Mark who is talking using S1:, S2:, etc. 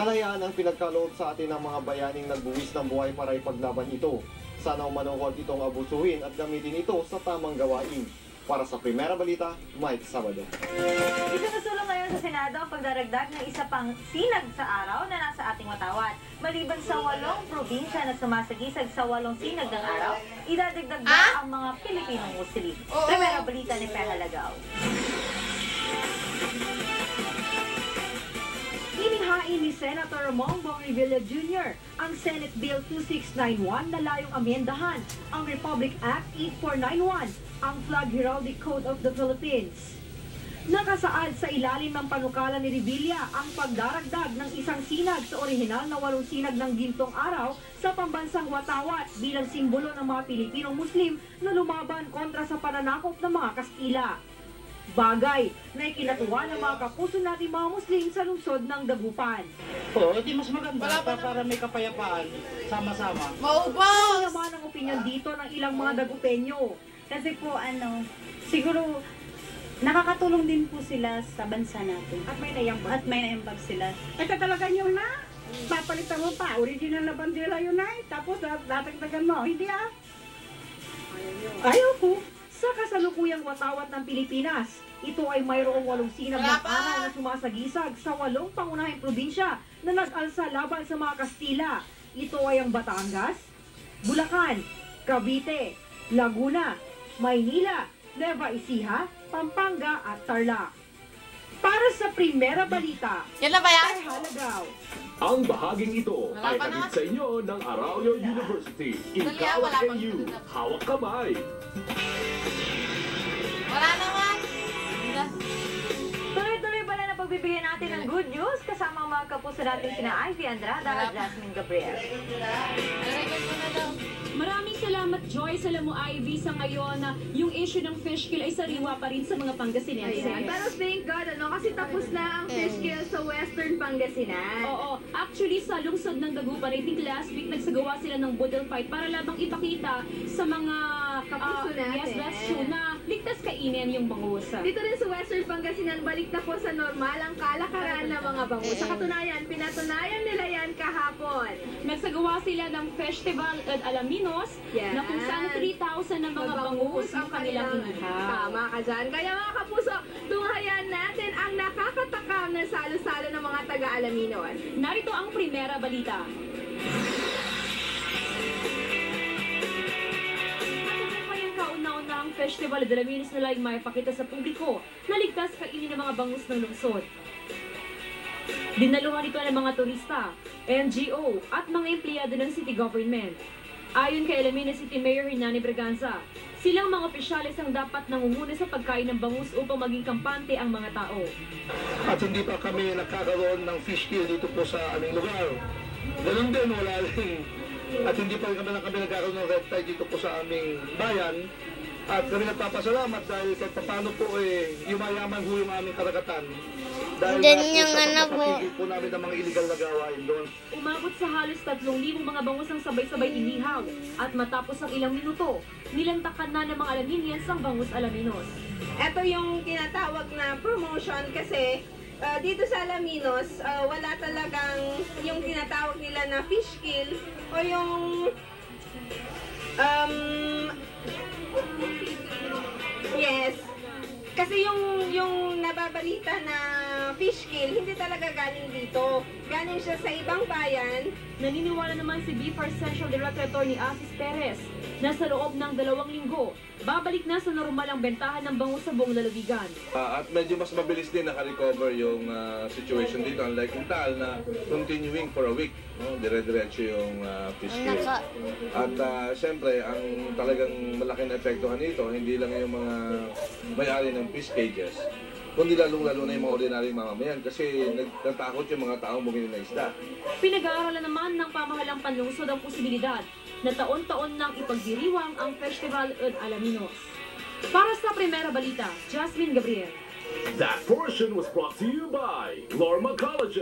S1: Kalayaan ang pinagkaloob sa atin ng mga bayaning nagbuwis ng buhay para ipaglaban ito. Sana umanuwag itong abusuhin at gamitin ito sa tamang gawain. Para sa Primera Balita, Mike Sabado.
S2: Isusulong ngayon sa Senado ang pagdaragdag ng isa pang sinag sa araw na nasa ating watawat. Maliban sa 8 probinsya na sumasagisag sa 8 sinag ng araw, idadagdag na ang mga Pilipinong Muslim. Primera Balita ni Peha Lagaw. Inihain ni Senator Mongbong Revilla Jr. ang Senate Bill 2691 na layong amendahan ang Republic Act 8491, ang Flag Heraldic Code of the Philippines. Nakasaad sa ilalim ng panukala ni Revilla ang pagdaragdag ng isang sinag sa orihinal na 8 sinag ng Gintong Araw sa pambansang watawat bilang simbolo ng mga Pilipinong Muslim na lumaban kontra sa pananakop ng mga Kastila. Bagay na ikinatuwa ng mga kapuso natin mga Muslim sa lungsod ng Dagupan.
S3: Oo, di mas maganda para may kapayapaan, sama-sama.
S2: Ano naman ang opinyon dito ng ilang mga Dagupenyo?
S4: Kasi po siguro nakakatulong din po sila sa bansa natin.
S2: At may naiambag.
S4: At may naiambag sila.
S5: Ito talaga yun na. Papalitan mo pa. Original na bandera yun na. Tapos datagdagan mo. Hindi
S2: Ayaw po. Sa kasalukuyang watawat ng Pilipinas, ito ay mayroong 8 sinag ng araw na sumasagisag sa 8 pangunahing probinsya na nag-alsa laban sa mga Kastila. Ito ay ang Batangas, Bulacan, Cavite, Laguna, Maynila, Nueva Ecija, Pampanga at Tarlac. Para sa Primera Balita,
S6: yan na ba yan?
S2: Halagaw.
S7: Ang bahaging ito ay hatid sa inyo ng Arroyo University. Ikaw at NU, hawak kamay.
S6: Wala naman.
S2: Tuloy-tuloy pala na pagbibigyan natin ng good news kasama ang mga kapuso natin sina Ivy Andrada at Jasmine Gabriel.
S6: Record mo na daw.
S8: Maraming salamat, Joyce. Alam mo, Ivy, sa ngayon na yung issue ng fish kill ay sariwa pa rin sa mga Pangasinenses.
S9: Pero thank God, kasi tapos na ang fish kill sa Western Pangasinan.
S8: Oo. Actually, sa lungsod ng Dagupan, I think last week nagsagawa sila ng budol fight para labang ipakita sa mga
S9: kapuso natin.
S8: Yes, that's true, na ligtas kainin yung bangus.
S9: Dito rin sa Western Pangasinan, balik na po sa normal ang kalakaran ng mga bangus. Sa katunayan, pinatunayan nila yan kahapon.
S8: Nagsagawa sila ng festival at Alaminos na kung saan 3,000 ng mga bangus ang kanilang inihaw.
S9: Tama ka dyan. Kaya mga kapuso, tunghayan natin ang nakakatakam na salo-salo ng mga taga-Alaminos.
S8: Narito ang Primera Balita. Ang Festival de Alaminos na laing maipakita sa publiko na ligtas kainin ng mga bangus ng lungsod. Dinaluhan ito ng mga turista, NGO at mga empleyado ng city government. Ayon kay Alaminos City Mayor Hernani Braganza, silang mga opisyalis ang dapat nangunguna sa pagkain ng bangus upang maging kampante ang mga tao.
S10: At hindi pa kami nagkakaroon ng fish kill dito po sa aming lugar. Ganun din, wala rin. At hindi pa rin kami nagkakaroon ng red tide dito po sa aming bayan. At kami nagpapasalamat dahil kahit paano po yumayaman ho yung aming karagatan. Dahil sa pagpapigil po namin ng mga illegal na gawain doon.
S8: Umabot sa halos 3,000 mga bangus ang sabay-sabay inihaw. At matapos ang ilang minuto, nilantakan na ng mga Alaminians ang bangus Alaminos.
S9: Ito yung tinatawag na promotion kasi dito sa Alaminos, wala talagang yung tinatawag nila na fish kill o yung yes. Kasi yung nababalita na fish kill, hindi talaga galing dito. Galing siya sa ibang bayan.
S8: Naniniwala naman si BIFAR Central Director Attorney Asis Perez na sa loob ng 2 linggo, babalik na sa normal ang bentahan ng bangus sa buong lalawigan.
S11: At medyo mas mabilis din naka-recover yung situation dito. Unlike yung Taal na continuing for a week. No? Dire-diretso yung fish kill. At siyempre, ang talagang malaki na epektuhan nito, hindi lang yung mga may-ari ng fish cages, kundi lalong-lalo na yung mga ordinaryong mamamayan kasi nagtatakot yung mga taong bumili ng isda.
S8: Pinag-aaralan naman ng pamahalang panlungsod ang posibilidad na taon-taon nang ipagdiriwang ang Festival at Alaminos. Para sa Primera Balita, Jasmine Gabriel.
S7: That portion was brought to you by Lorma College.